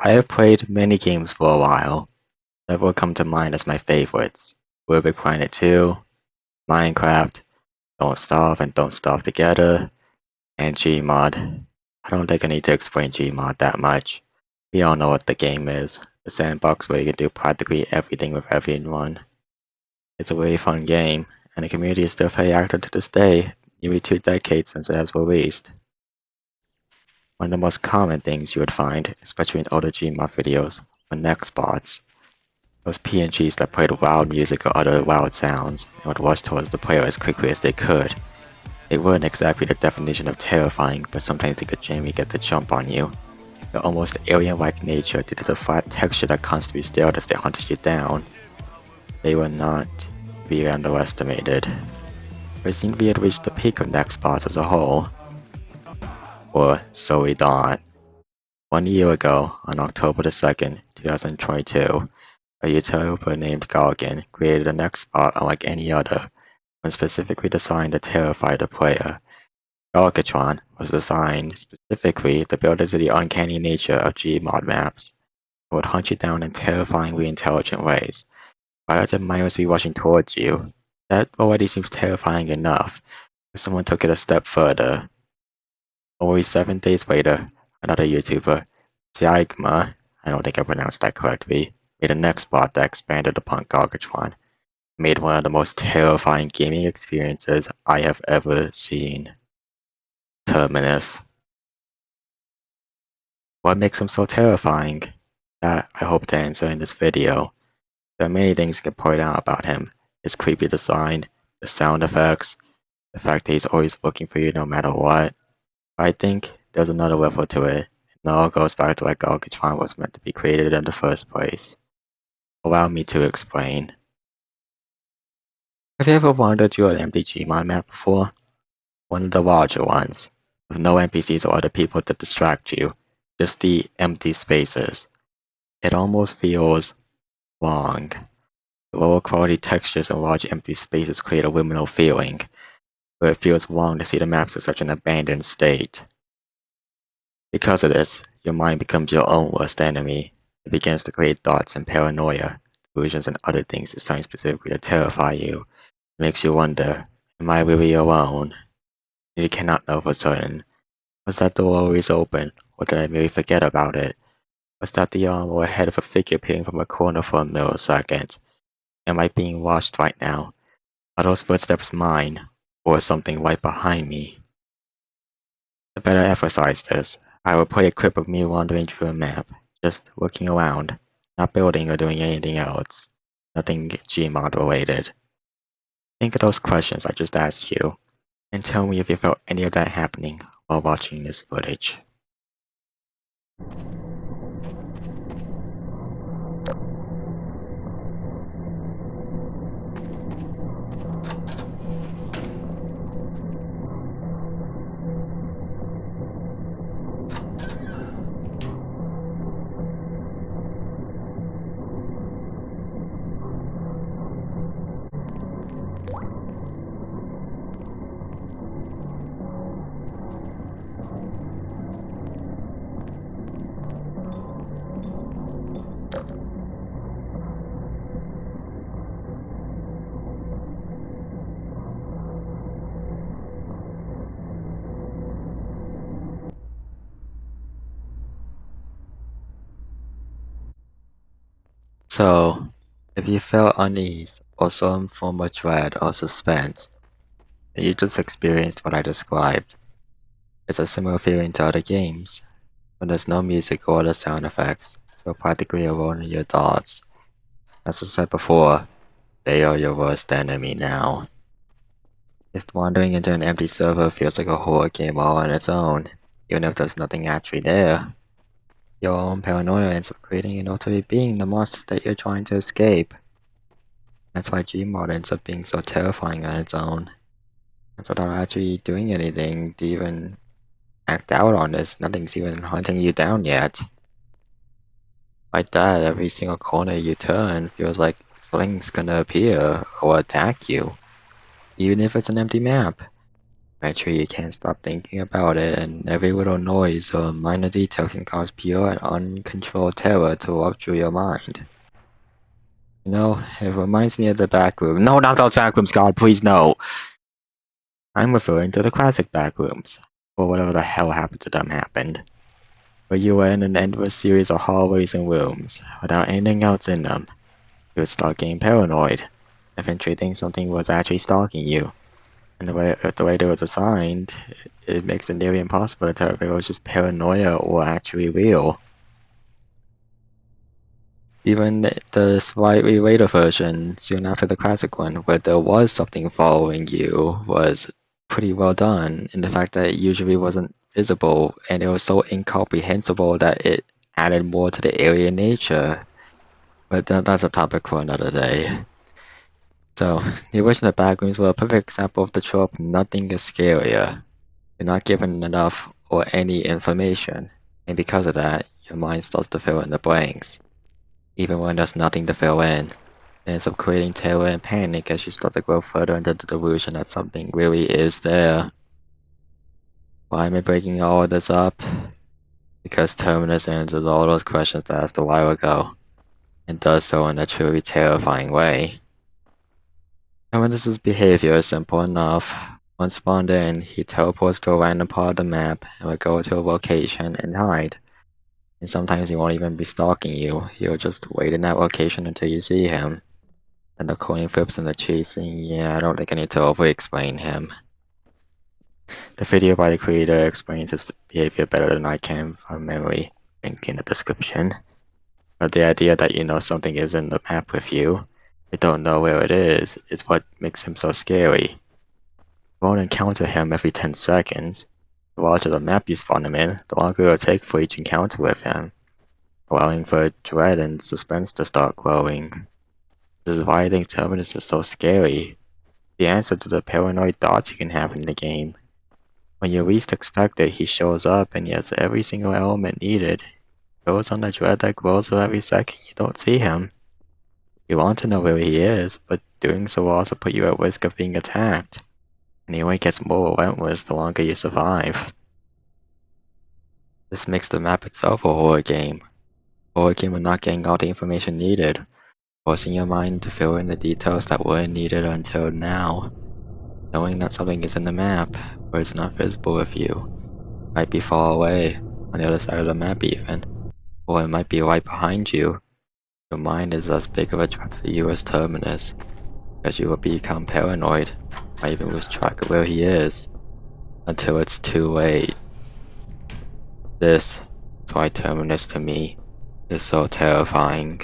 I have played many games for a while. Several come to mind as my favorites. Little Big Planet 2, Minecraft, Don't Starve and Don't Starve Together, and Gmod. I don't think I need to explain Gmod that much. We all know what the game is. The sandbox where you can do practically everything with everyone. It's a really fun game, and the community is still very active to this day, nearly 2 decades since it has released. One of the most common things you would find, especially in older Gmod videos, were Nextbots. Those PNGs that played loud music or other loud sounds and would rush towards the player as quickly as they could. They weren't exactly the definition of terrifying, but sometimes they could genuinely get the jump on you. Their almost alien-like nature due to the flat texture that constantly stared as they hunted you down. They were not to be underestimated. But it seemed we had reached the peak of Nextbots as a whole. Or so we thought. 1 year ago, on October the 2nd, 2022, a YouTuber named Gargan created a Nextbot unlike any other, one specifically designed to terrify the player. Gargatron was designed specifically to build into the uncanny nature of Gmod maps. It would hunt you down in terrifyingly intelligent ways, rather than mindlessly rushing towards you. That already seems terrifying enough, but someone took it a step further. Only 7 days later, another YouTuber, Jaigma, I don't think I pronounced that correctly, made a Nextbot that expanded upon Gargatron, made one of the most terrifying gaming experiences I have ever seen. Terminus. What makes him so terrifying? That I hope to answer in this video. There are many things you can point out about him. His creepy design, the sound effects, the fact that he's always looking for you no matter what. But I think there's another level to it, and it all goes back to why Gargatron was meant to be created in the first place. Allow me to explain. Have you ever wandered through an empty Gmod map before? One of the larger ones, with no NPCs or other people to distract you, just the empty spaces. It almost feels wrong. The lower quality textures and large empty spaces create a liminal feeling, where it feels wrong to see the maps in such an abandoned state. Because of this, your mind becomes your own worst enemy. It begins to create thoughts and paranoia, delusions and other things designed specifically to terrify you. It makes you wonder, am I really alone? You cannot know for certain. Was that door always open, or did I merely forget about it? Was that the arm or head of a figure peering from a corner for a millisecond? Am I being watched right now? Are those footsteps mine, or something right behind me? To better emphasize this, I will play a clip of me wandering through a map, just looking around, not building or doing anything else. Nothing Gmod related. Think of those questions I just asked you, and tell me if you felt any of that happening while watching this footage. So, if you felt unease or some form of dread or suspense, then you just experienced what I described. It's a similar feeling to other games. When there's no music or other sound effects, you're practically alone in your thoughts. As I said before, they are your worst enemy now. Just wandering into an empty server feels like a horror game all on its own, even if there's nothing actually there. Your own paranoia ends up creating and ultimately being the monster that you're trying to escape. That's why Gmod ends up being so terrifying on its own. And without actually doing anything to even act out on this, nothing's even hunting you down yet. Like that, every single corner you turn feels like something's gonna appear or attack you, even if it's an empty map. Eventually you can't stop thinking about it, and every little noise or minor detail can cause pure and uncontrolled terror to walk through your mind. You know, it reminds me of the back room. No, not those back rooms, God, please no! I'm referring to the classic back rooms, or whatever the hell happened to them happened. Where you were in an endless series of hallways and rooms, without anything else in them. You would start getting paranoid, eventually think something was actually stalking you. And the way they were designed, it makes it nearly impossible to tell if it was just paranoia or actually real. Even the slightly later version, soon after the classic one, where there was something following you, was pretty well done in the fact that it usually wasn't visible, and it was so incomprehensible that it added more to the alien nature. But that's a topic for another day. So, the original backrooms were a perfect example of the trope nothing is scarier. You're not given enough or any information, and because of that, your mind starts to fill in the blanks, even when there's nothing to fill in. It ends up creating terror and panic as you start to grow further into the delusion that something really is there. Why am I breaking all of this up? Because Terminus answers all those questions asked a while ago, and does so in a truly terrifying way. Terminus's behavior is simple enough. Once spawned in, he teleports to a random part of the map and will go to a location and hide. And sometimes he won't even be stalking you, he'll just wait in that location until you see him. And the coin flips and the chasing, yeah, I don't think I need to over-explain him. The video by the creator explains his behavior better than I can from memory, link in the description. But the idea that you know something is in the map with you, you don't know where it is what makes him so scary. You won't encounter him every 10 seconds. The larger the map you spawn him in, the longer it will take for each encounter with him, allowing for dread and suspense to start growing. This is why I think Terminus is so scary. The answer to the paranoid thoughts you can have in the game. When you least expect it, he shows up and he has every single element needed. It goes on the dread that grows with every second you don't see him. You want to know where he is, but doing so will also put you at risk of being attacked. And he only gets more relentless the longer you survive. This makes the map itself a horror game. A horror game of not getting all the information needed, forcing your mind to fill in the details that weren't needed until now. Knowing that something is in the map, but it's not visible with you. It might be far away, on the other side of the map even, or it might be right behind you. Your mind is as big of a threat to you as Terminus, because you will become paranoid, might even lose track of where he is, until it's too late. This is why Terminus to me is so terrifying.